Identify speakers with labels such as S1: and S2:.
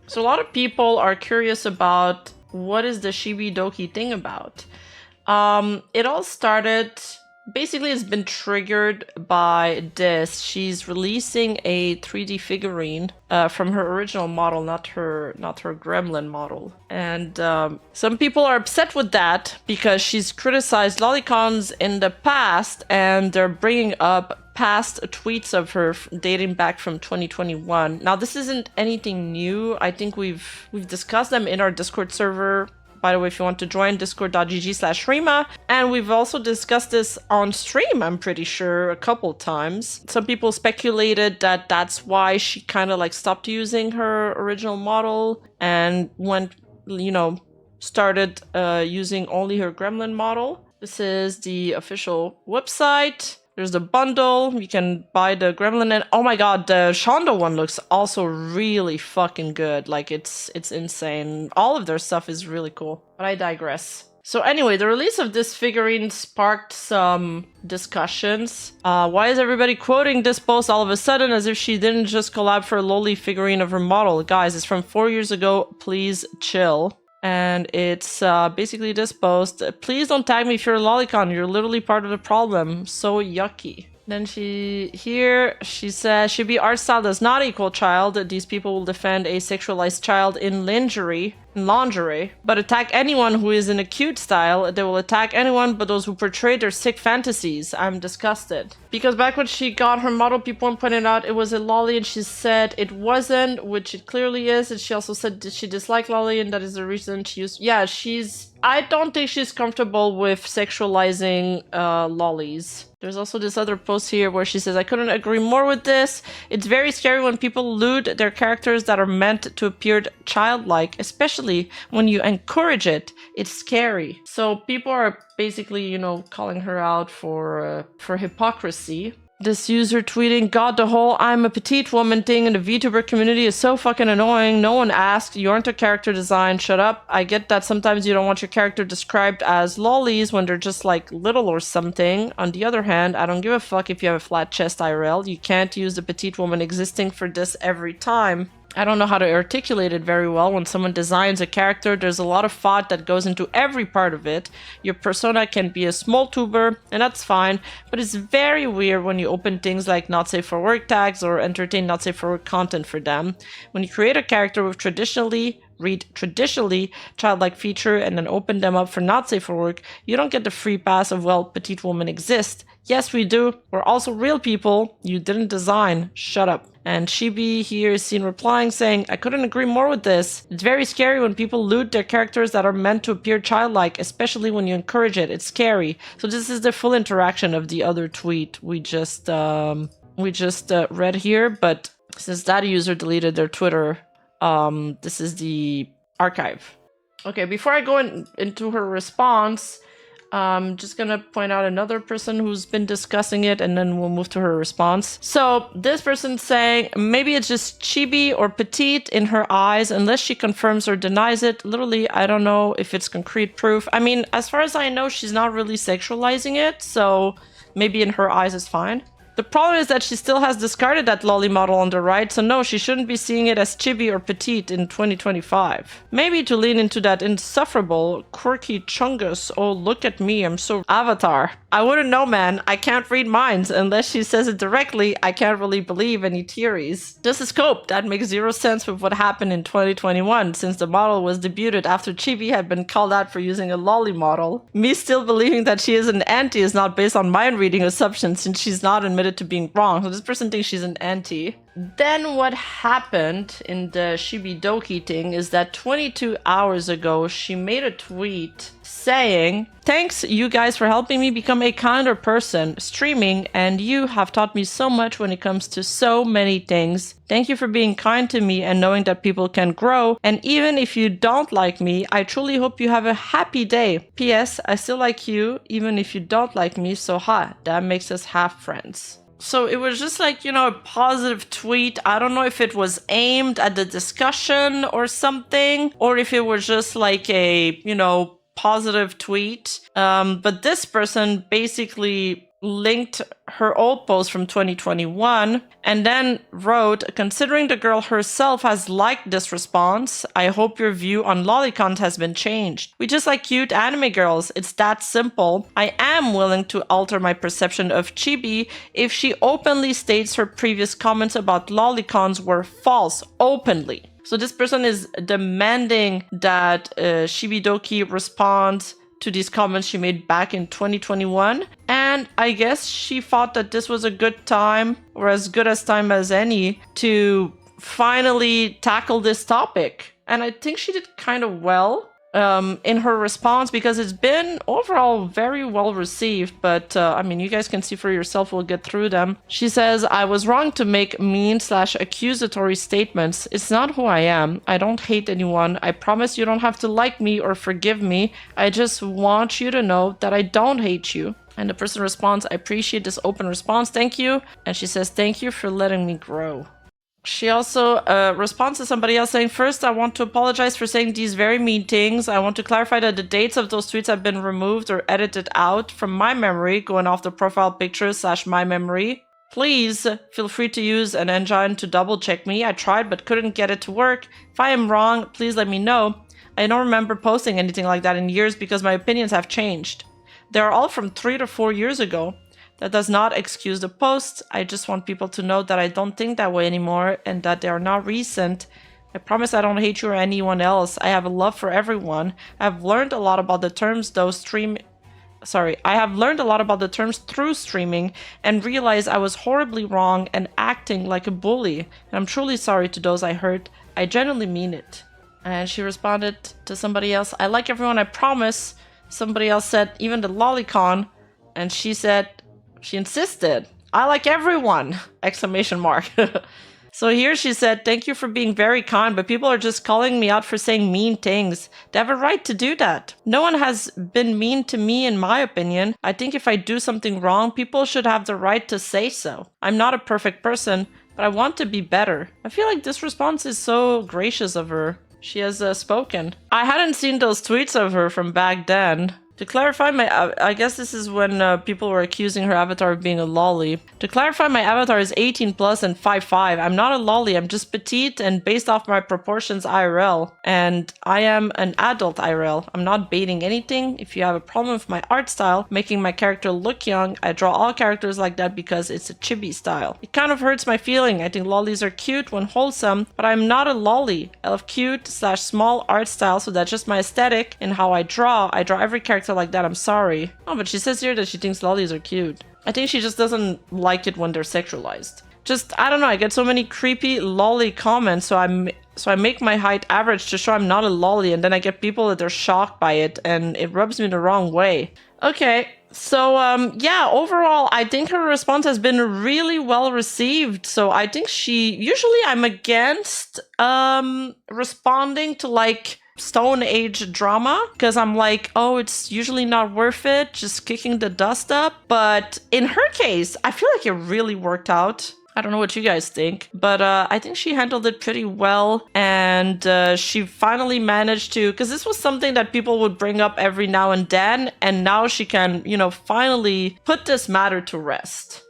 S1: So a lot of people are curious about what is the Chibidoki thing about. It all started, basically it's been triggered by this. She's releasing a 3D figurine from her original model, not her gremlin model. And some people are upset with that because she's criticized lolicons in the past, and they're bringing up past tweets of her dating back from 2021. Now, this isn't anything new. I think we've discussed them in our Discord server. By the way, if you want to join, discord.gg/Rima. And we've also discussed this on stream, I'm pretty sure, a couple times. Some people speculated that that's why she kind of like stopped using her original model and went, you know, started using only her gremlin model. This is the official website. There's the bundle. You can buy the gremlin, and oh my god, the Shondo one looks also really fucking good. Like, it's insane. All of their stuff is really cool. But I digress. So anyway, the release of this figurine sparked some discussions. Why is everybody quoting this post all of a sudden as if she didn't just collab for a lowly figurine of her model? Guys, it's from 4 years ago. Please chill. And it's basically this post. Please don't tag me if you're a lolicon. You're literally part of the problem. So yucky. Then she says, Chibi art style does not equal child. These people will defend a sexualized child in lingerie, but attack anyone who is in a cute style. They will attack anyone but those who portray their sick fantasies. I'm disgusted. Because back when she got her model, people pointed out it was a lolly, and she said it wasn't, which it clearly is. And she also said that she disliked lolly, and that is the reason she used. Yeah, I don't think she's comfortable with sexualizing lollies. There's also this other post here where she says, I couldn't agree more with this. It's very scary when people lewd their characters that are meant to appear childlike, especially when you encourage it. It's scary. So people are basically, you know, calling her out for hypocrisy. This user tweeting, God, the whole I'm a petite woman thing in the VTuber community is so fucking annoying. No one asked. You aren't a character design. Shut up. I get that sometimes you don't want your character described as lollies when they're just like little or something. On the other hand, I don't give a fuck if you have a flat chest IRL. You can't use the petite woman existing for this every time. I don't know how to articulate it very well. When someone designs a character, there's a lot of thought that goes into every part of it. Your persona can be a small tuber, and that's fine, but it's very weird when you open things like not safe for work tags or entertain not safe for work content for them. When you create a character with traditionally childlike feature and then open them up for not safe for work, you don't get the free pass of, well, petite women exist. Yes, we do. We're also real people. You didn't design. Shut up. And Chibi here is seen replying saying, I couldn't agree more with this. It's very scary when people loot their characters that are meant to appear childlike, especially when you encourage it. It's scary. So this is the full interaction of the other tweet we just read here, but since that user deleted their Twitter, this is the archive. Okay, before I go into her response, I'm just gonna point out another person who's been discussing it, and then we'll move to her response. So this person's saying maybe it's just chibi or petite in her eyes unless she confirms or denies it. Literally, I don't know if it's concrete proof. I mean, as far as I know, she's not really sexualizing it, so maybe in her eyes it's fine. The problem is that she still has discarded that lolly model on the right, so no, she shouldn't be seeing it as chibi or petite in 2025. Maybe to lean into that insufferable, quirky chungus, oh look at me, I'm so avatar. I wouldn't know, man, I can't read minds. Unless she says it directly, I can't really believe any theories. Just a scope, that makes zero sense with what happened in 2021, since the model was debuted after Chibi had been called out for using a lolly model. Me still believing that she is an anti is not based on mind reading assumptions, since she's not admitted to being wrong. So this person thinks she's an anti. Then what happened in the Chibidoki thing is that 22 hours ago, she made a tweet saying, thanks you guys for helping me become a kinder person streaming, and you have taught me so much when it comes to so many things. Thank you for being kind to me and knowing that people can grow, and even if you don't like me, I truly hope you have a happy day. P.S. I still like you even if you don't like me, so that makes us half friends. So it was just like, you know, a positive tweet. I don't know if it was aimed at the discussion or something, or if it was just like a, you know, positive tweet. But this person basically linked her old post from 2021 and then wrote, considering the girl herself has liked this response, I hope your view on lolicons has been changed. We just like cute anime girls. It's that simple. I am willing to alter my perception of Chibi if she openly states her previous comments about lolicons were false, openly. So this person is demanding that Chibidoki responds to these comments she made back in 2021. And I guess she thought that this was a good time, or as good as time as any, to finally tackle this topic. And I think she did kind of well in her response, because it's been overall very well received. But I mean, you guys can see for yourself. We'll get through them. She says, I was wrong to make mean/accusatory statements. It's not who I am. I don't hate anyone. I promise you don't have to like me or forgive me. I just want you to know that I don't hate you. And the person responds, I appreciate this open response. Thank you. And she says, thank you for letting me grow. She also responds to somebody else saying, first, I want to apologize for saying these very mean things. I want to clarify that the dates of those tweets have been removed or edited out from my memory, going off the profile picture / my memory. Please feel free to use an engine to double check me. I tried but couldn't get it to work. If I am wrong, please let me know. I don't remember posting anything like that in years because my opinions have changed. They are all from 3 to 4 years ago. That does not excuse the posts. I just want people to know that I don't think that way anymore and that they are not recent. I promise I don't hate you or anyone else. I have a love for everyone. I've learned a lot about the terms I have learned a lot about the terms through streaming and realized I was horribly wrong and acting like a bully. And I'm truly sorry to those I hurt. I genuinely mean it. And she responded to somebody else, I like everyone, I promise. Somebody else said, even the lolicon. And she said, she insisted, I like everyone! Exclamation mark. So here she said, thank you for being very kind, but people are just calling me out for saying mean things. They have a right to do that. No one has been mean to me in my opinion. I think if I do something wrong, people should have the right to say so. I'm not a perfect person, but I want to be better. I feel like this response is so gracious of her. She has spoken. I hadn't seen those tweets of her from back then. To clarify I guess this is when people were accusing her avatar of being a lolly. To clarify, my avatar is 18 plus and 5'5". I'm not a lolly, I'm just petite and based off my proportions IRL. And I am an adult IRL. I'm not baiting anything. If you have a problem with my art style, making my character look young, I draw all characters like that because it's a chibi style. It kind of hurts my feeling. I think lollies are cute when wholesome, but I'm not a lolly. I love cute / small art style, so that's just my aesthetic and how I draw. I draw every character like that, I'm sorry. Oh, but she says here that she thinks lollies are cute. I think she just doesn't like it when they're sexualized. Just, I don't know, I get so many creepy lolly comments, so I make my height average to show I'm not a lolly, and then I get people that are shocked by it, and it rubs me the wrong way. Okay, so yeah, overall, I think her response has been really well received. So I think usually I'm against responding to like Stone Age drama, because I'm like, oh, it's usually not worth it, just kicking the dust up. But in her case, I feel like it really worked out. I don't know what you guys think, but I think she handled it pretty well, and she finally managed to, because this was something that people would bring up every now and then, and now she can, you know, finally put this matter to rest.